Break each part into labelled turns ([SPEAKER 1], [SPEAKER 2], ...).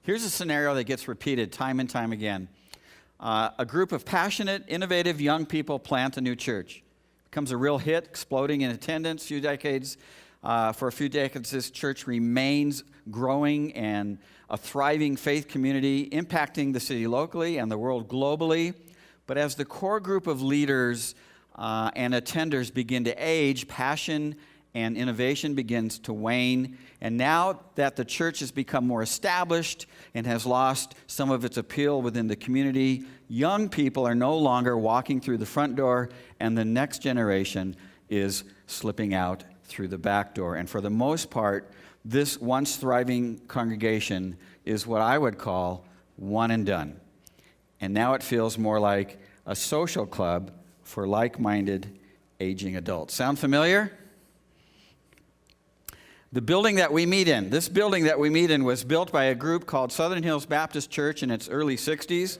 [SPEAKER 1] Here's a scenario that gets repeated time and time again. A group of passionate, innovative young people plant a new church. Becomes a real hit, exploding in attendance. For a few decades, this church remains growing and a thriving faith community, impacting the city locally and the world globally. But as the core group of leaders and attenders begin to age, passion and innovation begins to wane. And now that the church has become more established and has lost some of its appeal within the community, young people are no longer walking through the front door, and the next generation is slipping out through the back door. And for the most part, this once thriving congregation is what I would call one and done. And now it feels more like a social club for like-minded aging adults. Sound familiar? The building that we meet in, was built by a group called Southern Hills Baptist Church in its early 60s,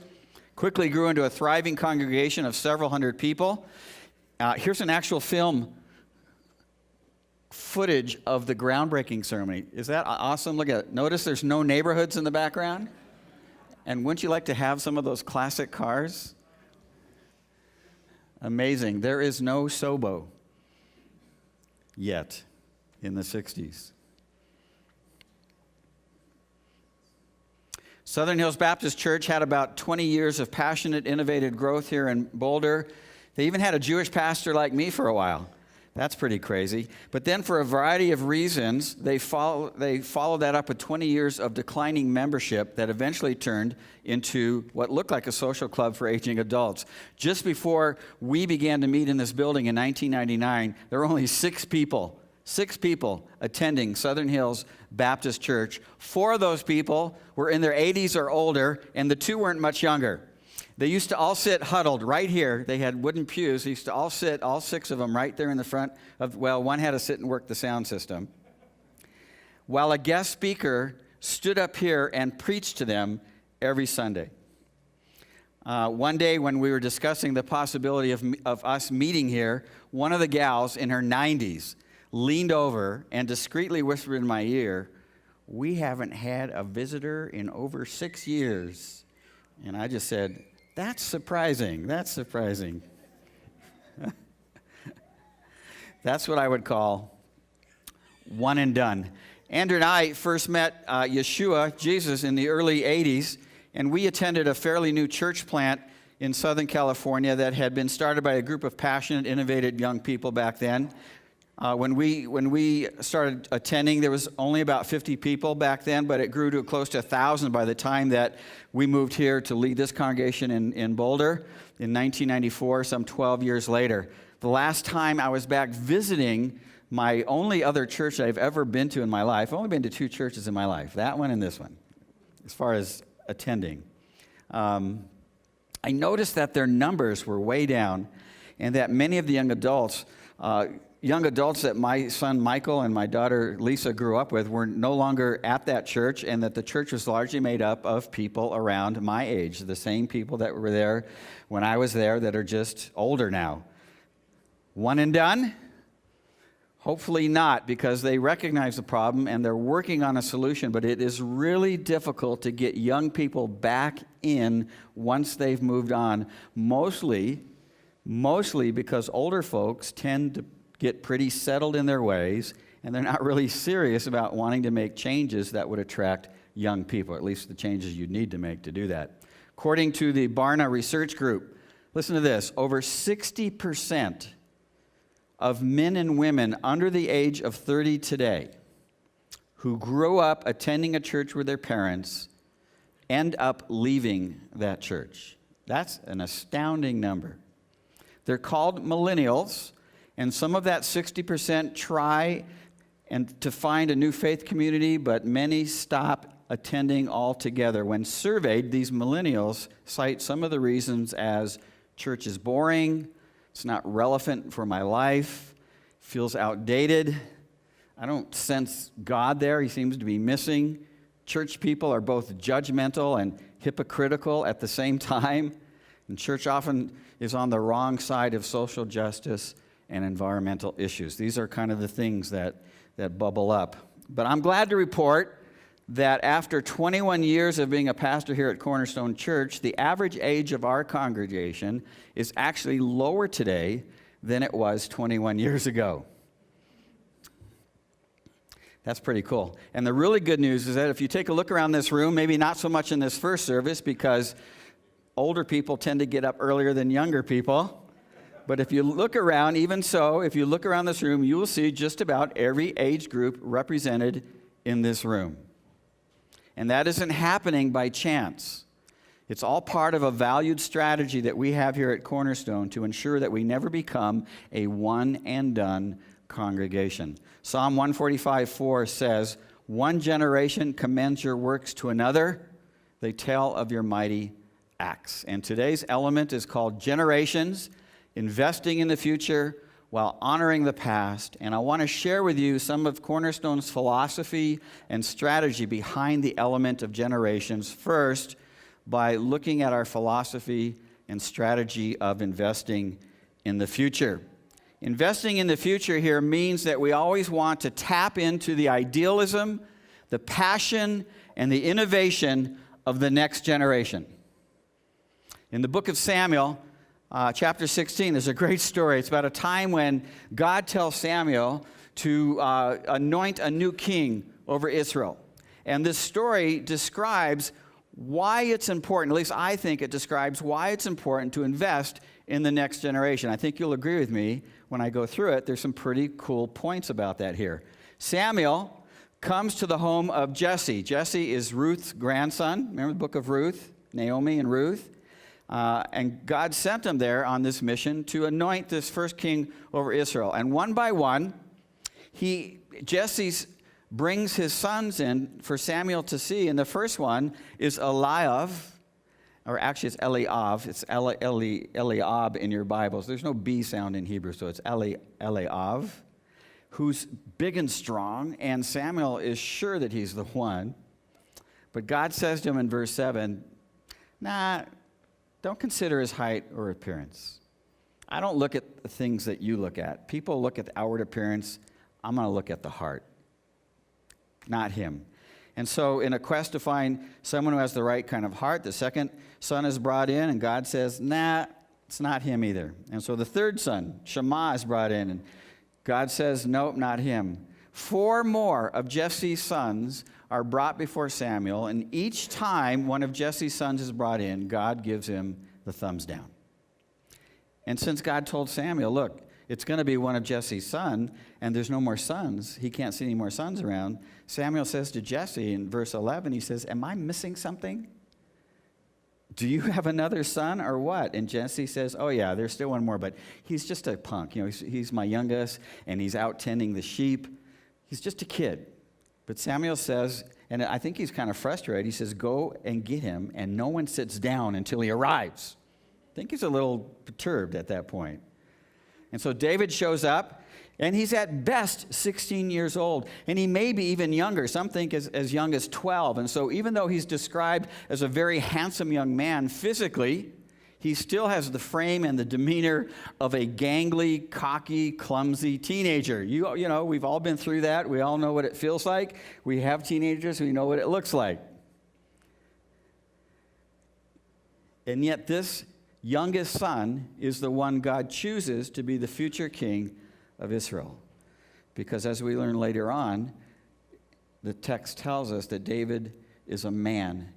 [SPEAKER 1] quickly grew into a thriving congregation of several hundred people. Here's an actual film footage of the groundbreaking ceremony. Is that awesome? Look at it. Notice there's no neighborhoods in the background. And wouldn't you like to have some of those classic cars? Amazing. There is no Sobo yet in the 60s. Southern Hills Baptist Church had about 20 years of passionate, innovative growth here in Boulder. They even had a Jewish pastor like me for a while. That's pretty crazy. But then for a variety of reasons, they followed that up with 20 years of declining membership that eventually turned into what looked like a social club for aging adults. Just before we began to meet in this building in 1999, there were only 6 people attending Southern Hills Baptist Church. 4 of those people were in their 80s or older, and the 2 weren't much younger. They used to all sit huddled right here. They had wooden pews. They used to all sit, all 6 of them, right there in the front of, one had to sit and work the sound system, while a guest speaker stood up here and preached to them every Sunday. One day when we were discussing the possibility of us meeting here, one of the gals in her 90s leaned over and discreetly whispered in my ear, "We haven't had a visitor in over 6 years." And I just said, That's surprising. That's what I would call one and done. Andrew and I first met Yeshua, Jesus, in the early 80s, and we attended a fairly new church plant in Southern California that had been started by a group of passionate, innovative young people back then. When we started attending, there was only about 50 people back then, but it grew to close to 1,000 by the time that we moved here to lead this congregation in Boulder in 1994, some 12 years later. The last time I was back visiting my only other church I've ever been to in my life, I've only been to 2 churches in my life, that one and this one, as far as attending. I noticed that their numbers were way down, and that many of the young adults that my son Michael and my daughter Lisa grew up with were no longer at that church, and that the church was largely made up of people around my age, the same people that were there when I was there that are just older now. One and done? Hopefully not, because they recognize the problem and they're working on a solution, but it is really difficult to get young people back in once they've moved on, mostly because older folks tend to get pretty settled in their ways, and they're not really serious about wanting to make changes that would attract young people, at least the changes you'd need to make to do that. According to the Barna Research Group, listen to this, over 60% of men and women under the age of 30 today who grew up attending a church with their parents end up leaving that church. That's an astounding number. They're called millennials, and some of that 60% try and to find a new faith community, but many stop attending altogether. When surveyed, these millennials cite some of the reasons as church is boring, it's not relevant for my life, feels outdated, I don't sense God there, he seems to be missing. Church people are both judgmental and hypocritical at the same time, and church often is on the wrong side of social justice and environmental issues. These are kind of the things that bubble up. But I'm glad to report that after 21 years of being a pastor here at Cornerstone Church, the average age of our congregation is actually lower today than it was 21 years ago. That's pretty cool. And the really good news is that if you take a look around this room, maybe not so much in this first service because older people tend to get up earlier than younger people. But if you look around, even so, if you look around this room, you will see just about every age group represented in this room. And that isn't happening by chance. It's all part of a valued strategy that we have here at Cornerstone to ensure that we never become a one-and-done congregation. Psalm 145:4 says, "One generation commends your works to another. They tell of your mighty acts." And today's element is called generations, investing in the future while honoring the past. And I want to share with you some of Cornerstone's philosophy and strategy behind the element of generations. First, by looking at our philosophy and strategy of investing in the future. Investing in the future here means that we always want to tap into the idealism, the passion, and the innovation of the next generation. In the book of Samuel, chapter 16, there's a great story. It's about a time when God tells Samuel to anoint a new king over Israel. And this story describes why it's important, at least I think it describes why it's important to invest in the next generation. I think you'll agree with me when I go through it. There's some pretty cool points about that here. Samuel comes to the home of Jesse. Jesse is Ruth's grandson. Remember the book of Ruth, Naomi and Ruth? And God sent him there on this mission to anoint this first king over Israel. And one by one, Jesse brings his sons in for Samuel to see. And the first one is Eliab, or actually it's Eliab. It's Eliab in your Bibles. There's no B sound in Hebrew, so it's Eliab, who's big and strong. And Samuel is sure that he's the one. But God says to him in verse 7, don't consider his height or appearance. I don't look at the things that you look at. People look at the outward appearance. I'm going to look at the heart, not him. And so in a quest to find someone who has the right kind of heart, the second son is brought in, and God says, it's not him either. And so the third son, Shammah, is brought in, and God says, nope, not him. 4 more of Jesse's sons are brought before Samuel, and each time one of Jesse's sons is brought in, God gives him the thumbs down. And since God told Samuel, look, it's going to be one of Jesse's sons, and there's no more sons, he can't see any more sons around, Samuel says to Jesse in verse 11, he says, am I missing something? Do you have another son or what? And Jesse says, oh yeah, there's still one more, but he's just a punk. You know, he's my youngest, and he's out tending the sheep. He's just a kid. But Samuel says, and I think he's kind of frustrated, he says, go and get him, and no one sits down until he arrives. I think he's a little perturbed at that point. And so David shows up, and he's at best 16 years old, and he may be even younger. Some think as young as 12. And so even though he's described as a very handsome young man physically, he still has the frame and the demeanor of a gangly, cocky, clumsy teenager. You know, we've all been through that. We all know what it feels like. We have teenagers, we know what it looks like. And yet this youngest son is the one God chooses to be the future king of Israel. Because as we learn later on, the text tells us that David is a man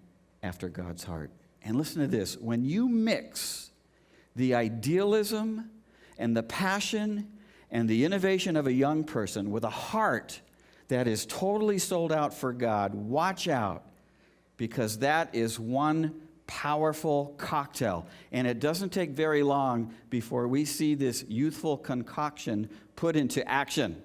[SPEAKER 1] after God's heart. And listen to this. When you mix the idealism and the passion and the innovation of a young person with a heart that is totally sold out for God, watch out, because that is one powerful cocktail. And it doesn't take very long before we see this youthful concoction put into action.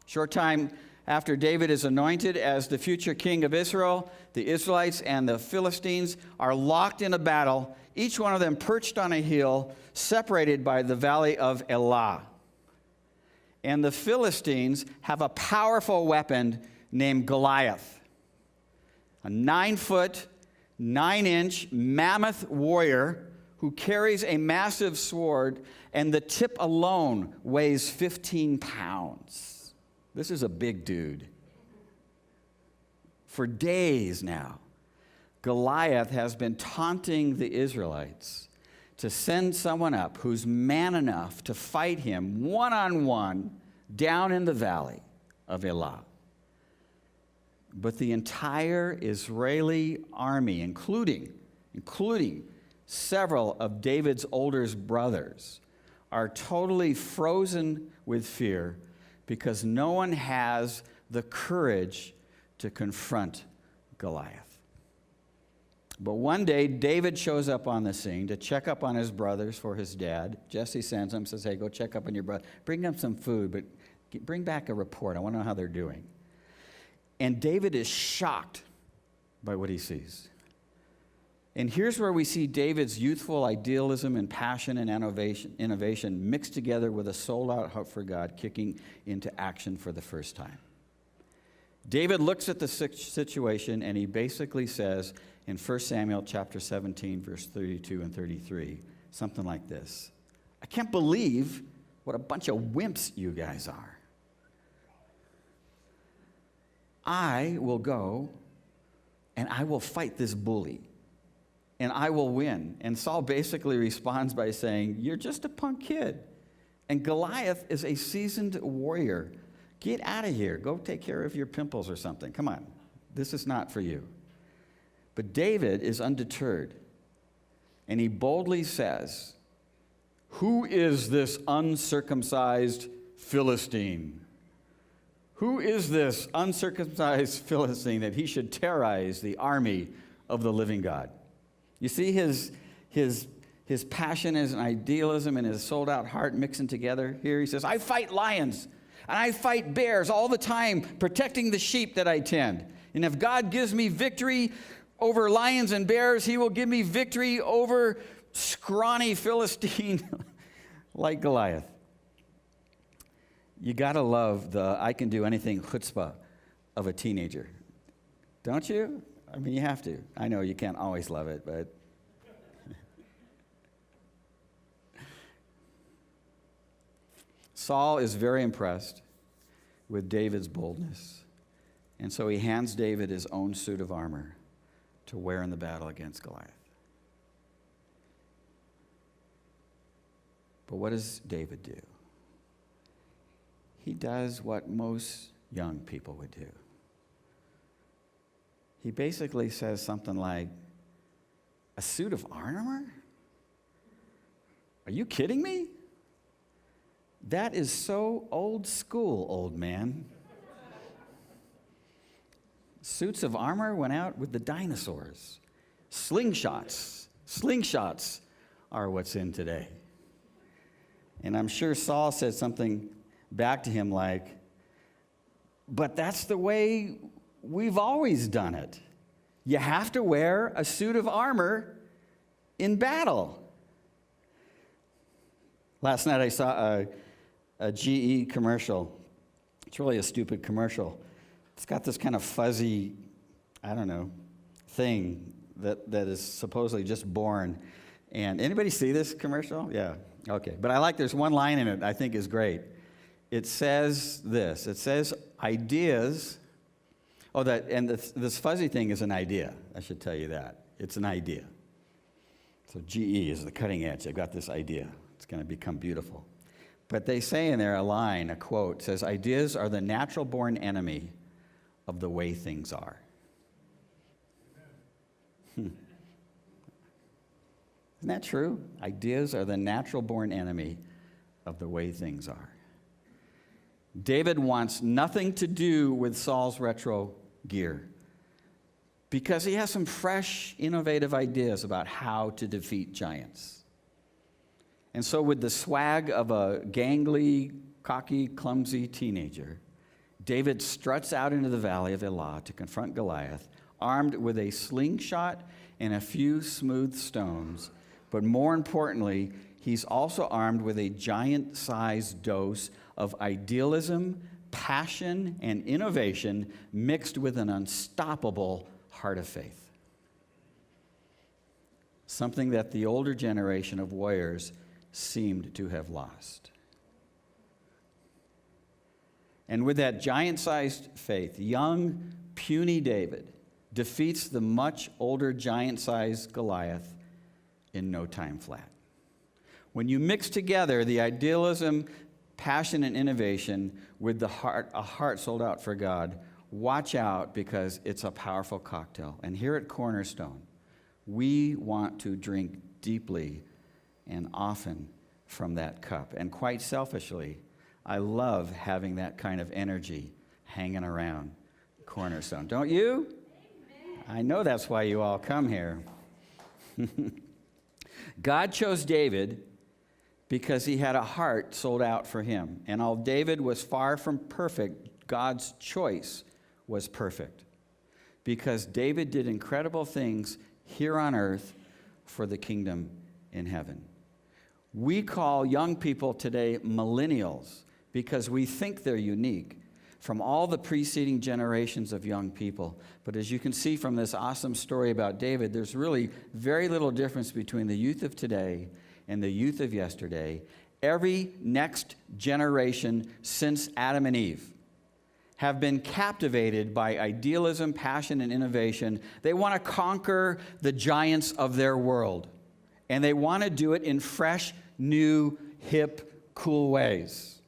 [SPEAKER 1] Short time after David is anointed as the future king of Israel, the Israelites and the Philistines are locked in a battle, each one of them perched on a hill, separated by the valley of Elah. And the Philistines have a powerful weapon named Goliath, a 9-foot, 9-inch mammoth warrior who carries a massive sword, and the tip alone weighs 15 pounds. This is a big dude. For days now, Goliath has been taunting the Israelites to send someone up who's man enough to fight him one-on-one down in the valley of Elah. But the entire Israeli army, including several of David's older brothers, are totally frozen with fear because no one has the courage to confront Goliath. But one day, David shows up on the scene to check up on his brothers for his dad. Jesse sends him, says, hey, go check up on your brother. Bring them some food, but bring back a report. I want to know how they're doing. And David is shocked by what he sees. And here's where we see David's youthful idealism and passion and innovation mixed together with a sold-out heart for God kicking into action for the first time. David looks at the situation and he basically says in 1 Samuel chapter 17, verse 32 and 33, something like this. I can't believe what a bunch of wimps you guys are. I will go and I will fight this bully and I will win. And Saul basically responds by saying, you're just a punk kid. And Goliath is a seasoned warrior. Get out of here. Go take care of your pimples or something. Come on. This is not for you. But David is undeterred. And he boldly says, who is this uncircumcised Philistine? Who is this uncircumcised Philistine that he should terrorize the army of the living God? You see his passion, his idealism, and his sold-out heart mixing together here. He says, I fight lions, and I fight bears all the time, protecting the sheep that I tend. And if God gives me victory over lions and bears, he will give me victory over scrawny Philistine like Goliath. You got to love the I can do anything chutzpah of a teenager. Don't you? I mean, you have to. I know you can't always love it, but Saul is very impressed with David's boldness. And so he hands David his own suit of armor to wear in the battle against Goliath. But what does David do? He does what most young people would do. He basically says something like, a suit of armor? Are you kidding me? That is so old school, old man. Suits of armor went out with the dinosaurs. Slingshots are what's in today. And I'm sure Saul said something back to him like, but that's the way we've always done it. You have to wear a suit of armor in battle. Last night I saw a GE commercial. It's really a stupid commercial. It's got this kind of fuzzy, thing that is supposedly just born. And anybody see this commercial? Yeah, okay. But there's one line in it I think is great. It says this. It says ideas. This fuzzy thing is an idea. I should tell you that. It's an idea. So GE is the cutting edge. They've got this idea. It's going to become beautiful. But they say in there a quote, says, ideas are the natural-born enemy of the way things are. Isn't that true? Ideas are the natural-born enemy of the way things are. David wants nothing to do with Saul's retro gear because he has some fresh, innovative ideas about how to defeat giants. And so with the swag of a gangly, cocky, clumsy teenager, David struts out into the valley of Elah to confront Goliath, armed with a slingshot and a few smooth stones. But more importantly, he's also armed with a giant-sized dose of idealism, passion, and innovation mixed with an unstoppable heart of faith. Something that the older generation of warriors seemed to have lost. And with that giant-sized faith, young, puny David defeats the much older giant-sized Goliath in no time flat. When you mix together the idealism, passion, and innovation with a heart sold out for God, watch out, because it's a powerful cocktail. And here at Cornerstone, we want to drink deeply and often from that cup. And quite selfishly, I love having that kind of energy hanging around Cornerstone. Don't you? I know that's why you all come here. God chose David because he had a heart sold out for him. And although David was far from perfect, God's choice was perfect, because David did incredible things here on earth for the kingdom in heaven. We call young people today millennials because we think they're unique from all the preceding generations of young people. But as you can see from this awesome story about David, there's really very little difference between the youth of today and the youth of yesterday. Every next generation since Adam and Eve have been captivated by idealism, passion, and innovation. They want to conquer the giants of their world, and they want to do it in fresh, new, hip, cool ways,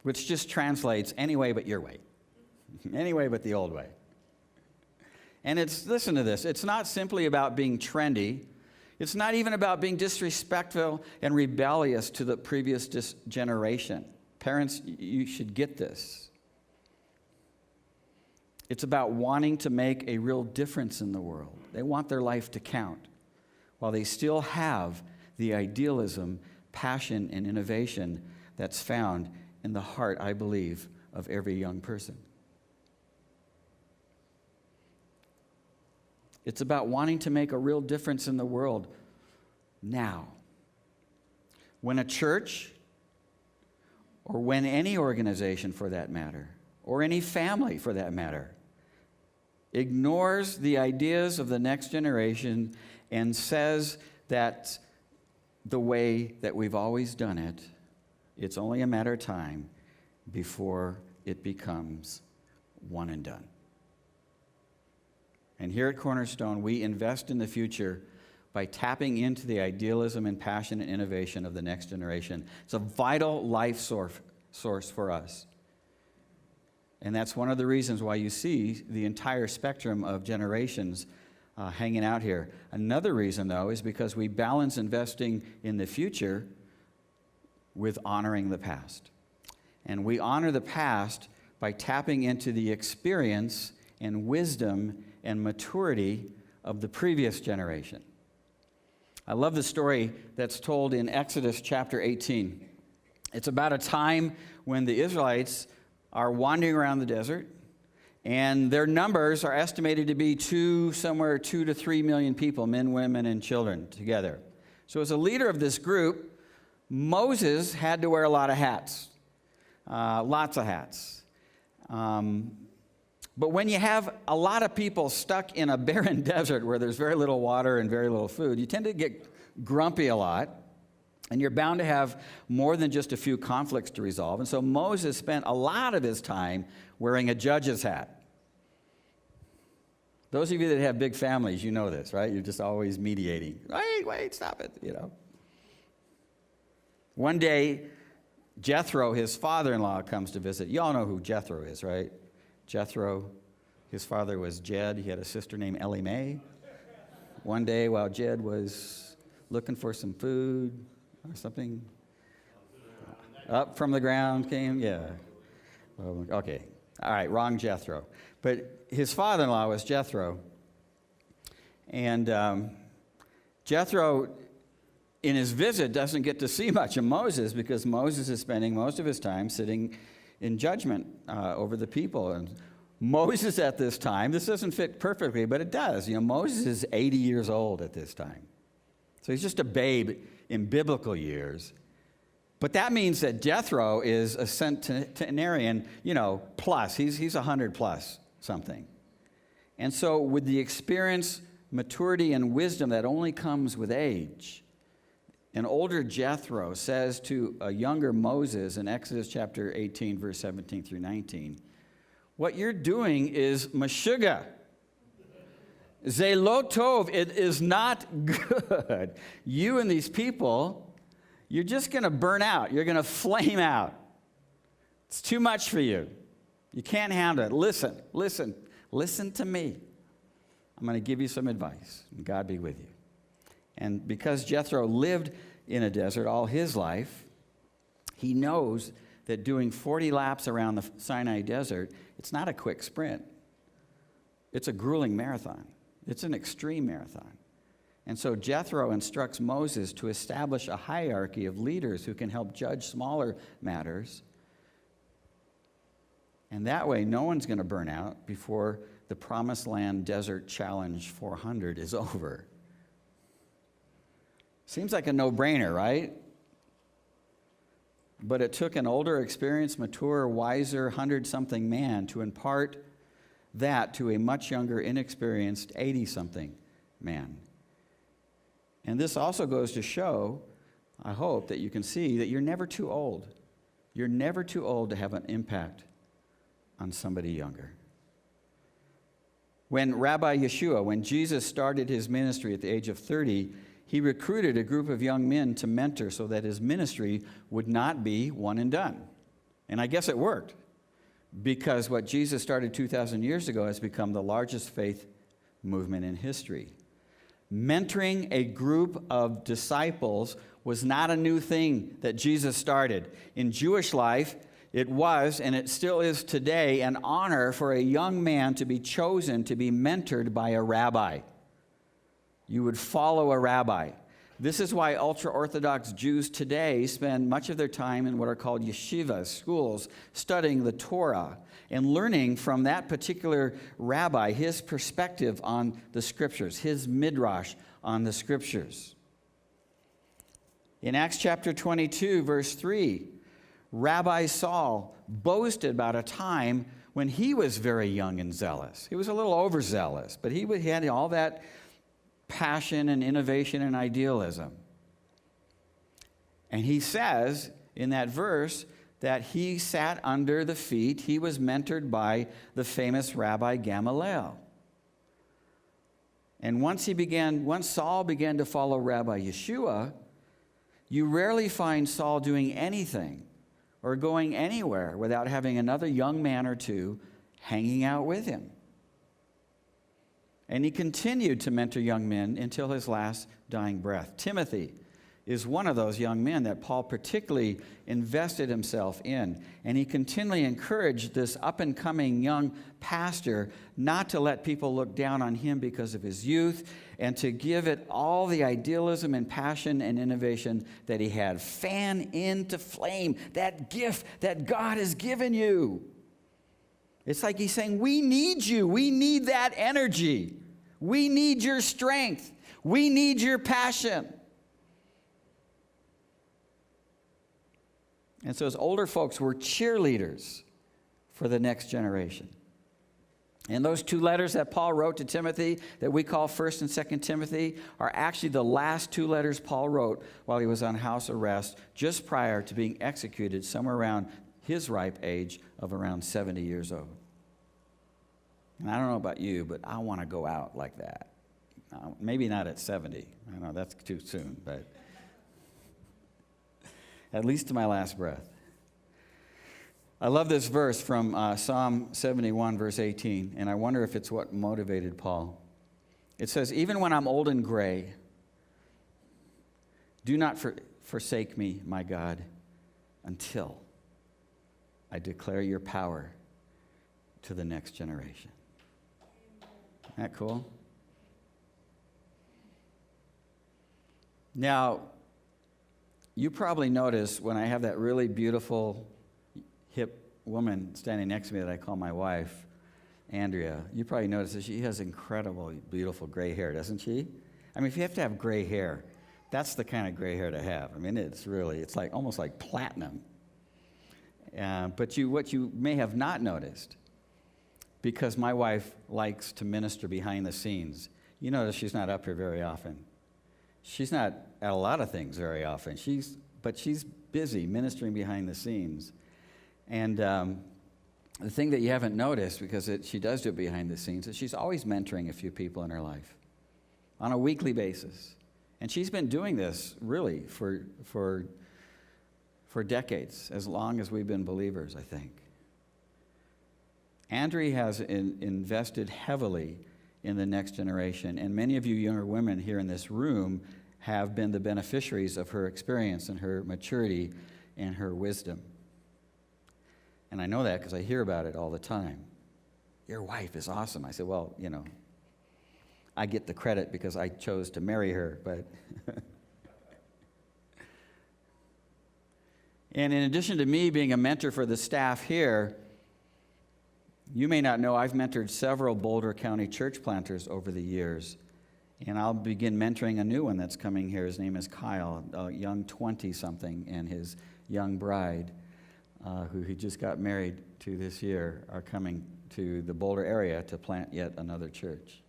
[SPEAKER 1] which just translates any way but your way, any way but the old way. And listen to this, it's not simply about being trendy. It's not even about being disrespectful and rebellious to the previous generation. Parents, you should get this. It's about wanting to make a real difference in the world. They want their life to count, while they still have the idealism, passion, and innovation that's found in the heart, I believe, of every young person. It's about wanting to make a real difference in the world now. When a church, or when any organization for that matter, or any family for that matter, ignores the ideas of the next generation and says that the way that we've always done it, it's only a matter of time before it becomes one and done. And here at Cornerstone, we invest in the future by tapping into the idealism and passion and innovation of the next generation. It's a vital life source for us. And that's one of the reasons why you see the entire spectrum of generations hanging out here. Another reason, though, is because we balance investing in the future with honoring the past. And we honor the past by tapping into the experience and wisdom and maturity of the previous generation. I love the story that's told in Exodus chapter 18. It's about a time when the Israelites are wandering around the desert, and their numbers are estimated to be somewhere 2 to 3 million people, men, women, and children together. So as a leader of this group, Moses had to wear a lot of hats, lots of hats. But when you have a lot of people stuck in a barren desert where there's very little water and very little food, you tend to get grumpy a lot. And you're bound to have more than just a few conflicts to resolve. And so Moses spent a lot of his time wearing a judge's hat. Those of you that have big families, you know this, right? You're just always mediating. Wait, stop it, One day, Jethro, his father-in-law, comes to visit. You all know who Jethro is, right? Jethro, his father was Jed. He had a sister named Ellie Mae. One day, while Jed was looking for some food, or something up from the ground came, okay, all right, wrong Jethro. But his father-in-law was Jethro, and Jethro, in his visit, doesn't get to see much of Moses because Moses is spending most of his time sitting in judgment over the people. And Moses at this time, this doesn't fit perfectly, but it does. Moses is 80 years old at this time. So he's just a babe in biblical years. But that means that Jethro is a centenarian, plus. He's 100 plus something. And so with the experience, maturity, and wisdom that only comes with age, an older Jethro says to a younger Moses in Exodus chapter 18, verse 17 through 19, What you're doing is meshuggah. Zelotov, it is not good. You and these people, you're just going to burn out. You're going to flame out. It's too much for you. You can't handle it. Listen to me. I'm going to give you some advice, and God be with you. And because Jethro lived in a desert all his life, he knows that doing 40 laps around the Sinai desert, it's not a quick sprint. It's a grueling marathon. It's an extreme marathon. And so Jethro instructs Moses to establish a hierarchy of leaders who can help judge smaller matters. And that way, no one's going to burn out before the Promised Land Desert Challenge 400 is over. Seems like a no-brainer, right? But it took an older, experienced, mature, wiser, 100-something man to impart that to a much younger, inexperienced 80-something man. And this also goes to show, I hope, that you can see that you're never too old. You're never too old to have an impact on somebody younger. When Rabbi Yeshua, when Jesus started his ministry at the age of 30, he recruited a group of young men to mentor so that his ministry would not be one and done. And I guess it worked, because what Jesus started 2,000 years ago has become the largest faith movement in history. Mentoring a group of disciples was not a new thing that Jesus started. In Jewish life, it was, and it still is today, an honor for a young man to be chosen to be mentored by a rabbi. You would follow a rabbi. This is why ultra-Orthodox Jews today spend much of their time in what are called yeshivas, schools, studying the Torah and learning from that particular rabbi his perspective on the Scriptures, his midrash on the Scriptures. In Acts chapter 22, verse 3, Rabbi Saul boasted about a time when he was very young and zealous. He was a little overzealous, but he had all that passion and innovation and idealism. And he says in that verse that he sat under the feet, he was mentored by the famous Rabbi Gamaliel. And once Saul began to follow Rabbi Yeshua, you rarely find Saul doing anything or going anywhere without having another young man or two hanging out with him. And he continued to mentor young men until his last dying breath. Timothy is one of those young men that Paul particularly invested himself in. And he continually encouraged this up-and-coming young pastor not to let people look down on him because of his youth, and to give it all the idealism and passion and innovation that he had. Fan into flame that gift that God has given you. It's like he's saying, we need you. We need that energy. We need your strength. We need your passion. And so his older folks were cheerleaders for the next generation. And those two letters that Paul wrote to Timothy that we call 1st and 2nd Timothy are actually the last two letters Paul wrote while he was on house arrest just prior to being executed somewhere around his ripe age of around 70 years old. And I don't know about you, but I want to go out like that. Maybe not at 70. I know that's too soon, but at least to my last breath. I love this verse from Psalm 71, verse 18, and I wonder if it's what motivated Paul. It says, even when I'm old and gray, do not forsake me, my God, until I declare your power to the next generation. Isn't that cool? Now, you probably notice when I have that really beautiful, hip woman standing next to me that I call my wife, Andrea, you probably notice that she has incredible, beautiful gray hair, doesn't she? I mean, if you have to have gray hair, that's the kind of gray hair to have. I mean, it's like almost like platinum. But what you may have not noticed, because my wife likes to minister behind the scenes, you notice she's not up here very often. She's not at a lot of things very often. But she's busy ministering behind the scenes. And the thing that you haven't noticed, because she does do it behind the scenes, is she's always mentoring a few people in her life on a weekly basis. And she's been doing this really for decades, as long as we've been believers, I think. Andrea has invested heavily in the next generation, and many of you younger women here in this room have been the beneficiaries of her experience and her maturity and her wisdom. And I know that because I hear about it all the time. Your wife is awesome. I said, well, I get the credit because I chose to marry her, but... And in addition to me being a mentor for the staff here, you may not know I've mentored several Boulder County church planters over the years. And I'll begin mentoring a new one that's coming here. His name is Kyle, a young 20-something, and his young bride, who he just got married to this year, are coming to the Boulder area to plant yet another church.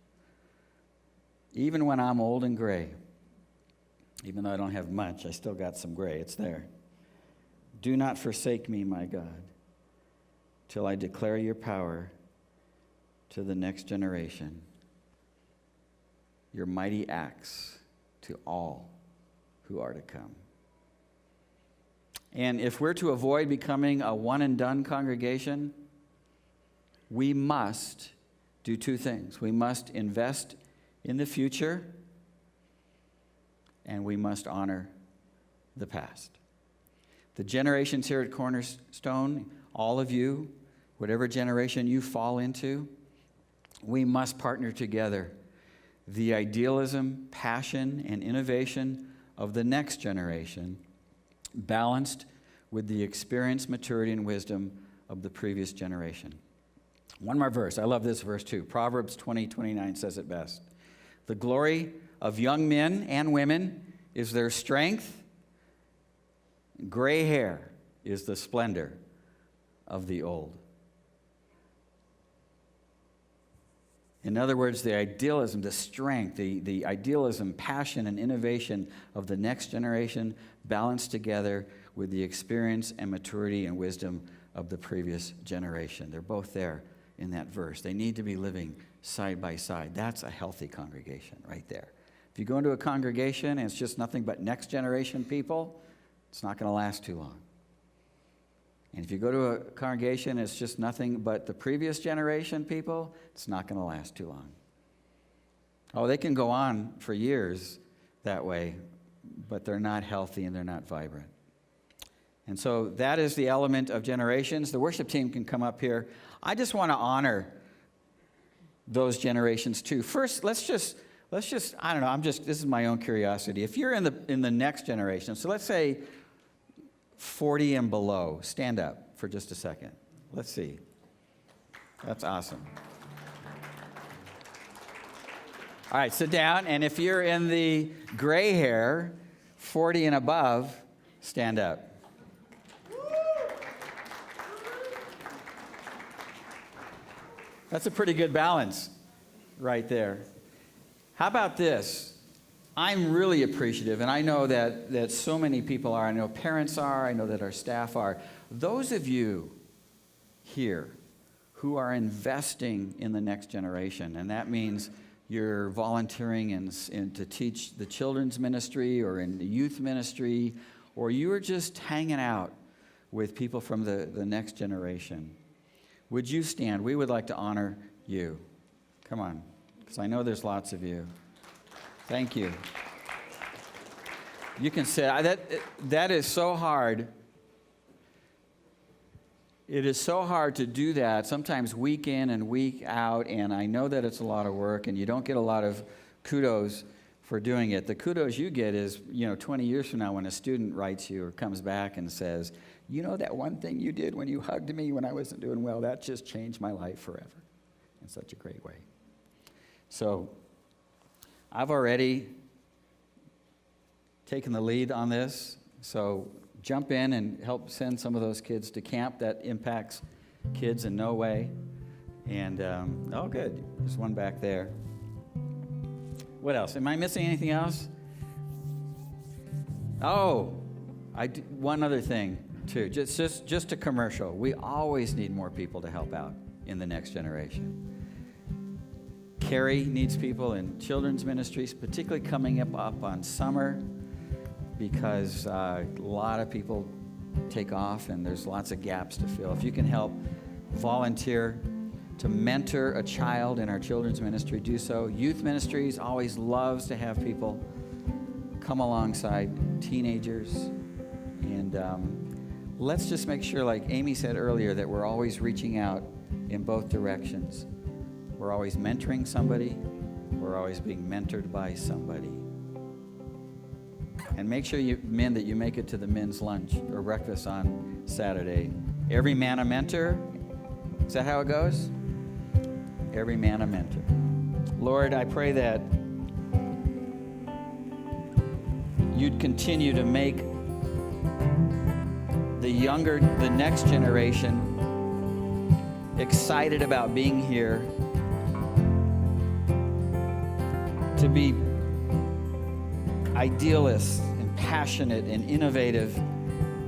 [SPEAKER 1] Even when I'm old and gray, even though I don't have much, I still got some gray. It's there. Do not forsake me, my God, till I declare your power to the next generation, your mighty acts to all who are to come. And if we're to avoid becoming a one-and-done congregation, we must do two things. We must invest in the future, and we must honor the past. The generations here at Cornerstone, all of you, whatever generation you fall into, we must partner together. The idealism, passion, and innovation of the next generation, balanced with the experience, maturity, and wisdom of the previous generation. One more verse. I love this verse too. Proverbs 20:29 says it best. The glory of young men and women is their strength. Gray hair is the splendor of the old. In other words, the idealism, the strength, the idealism, passion, and innovation of the next generation balanced together with the experience and maturity and wisdom of the previous generation. They're both there in that verse. They need to be living side by side. That's a healthy congregation right there. If you go into a congregation and it's just nothing but next generation people, it's not going to last too long. And if you go to a congregation and it's just nothing but the previous generation people, it's not going to last too long. Oh, they can go on for years that way, but they're not healthy and they're not vibrant. And so that is the element of generations. The worship team can come up here. I just want to honor those generations too. First, let's just I don't know, this is my own curiosity. If you're in the next generation, so let's say 40 and below, stand up for just a second. Let's see. That's awesome. All right, sit down, and if you're in the gray hair, 40 and above, stand up. That's a pretty good balance right there. How about this? I'm really appreciative, and I know that so many people are. I know parents are. I know that our staff are. Those of you here who are investing in the next generation, and that means you're volunteering in to teach the children's ministry or in the youth ministry, or you're just hanging out with people from the next generation. Would you stand? We would like to honor you. Come on, because I know there's lots of you. Thank you. You can sit. That is so hard. It is so hard to do that, sometimes week in and week out, and I know that it's a lot of work, and you don't get a lot of kudos for doing it. The kudos you get is, 20 years from now when a student writes you or comes back and says, that one thing you did when you hugged me when I wasn't doing well, that just changed my life forever in such a great way. So I've already taken the lead on this, so jump in and help send some of those kids to camp. That impacts kids in no way. And, oh, good. There's one back there. What else? Am I missing anything else? Oh, one other thing. too. Just a commercial. We always need more people to help out in the next generation. Carrie needs people in children's ministries, particularly coming up on summer, because a lot of people take off and there's lots of gaps to fill. If you can help volunteer to mentor a child in our children's ministry, do so. Youth ministries always loves to have people come alongside teenagers. And let's just make sure, like Amy said earlier, that we're always reaching out in both directions. We're always mentoring somebody. We're always being mentored by somebody. And make sure, men, that you make it to the men's lunch or breakfast on Saturday. Every man a mentor. Is that how it goes? Every man a mentor. Lord, I pray that you'd continue to make the next generation excited about being here, to be idealists and passionate and innovative,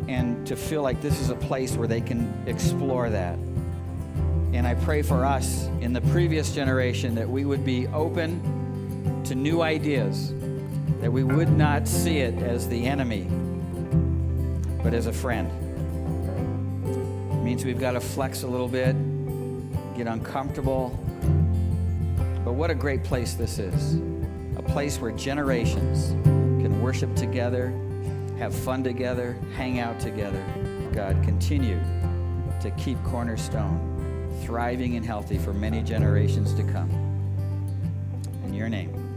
[SPEAKER 1] and to feel like this is a place where they can explore that. And I pray for us in the previous generation that we would be open to new ideas, that we would not see it as the enemy, but as a friend. It means we've got to flex a little bit, get uncomfortable. But what a great place this is. A place where generations can worship together, have fun together, hang out together. God, continue to keep Cornerstone thriving and healthy for many generations to come. In your name.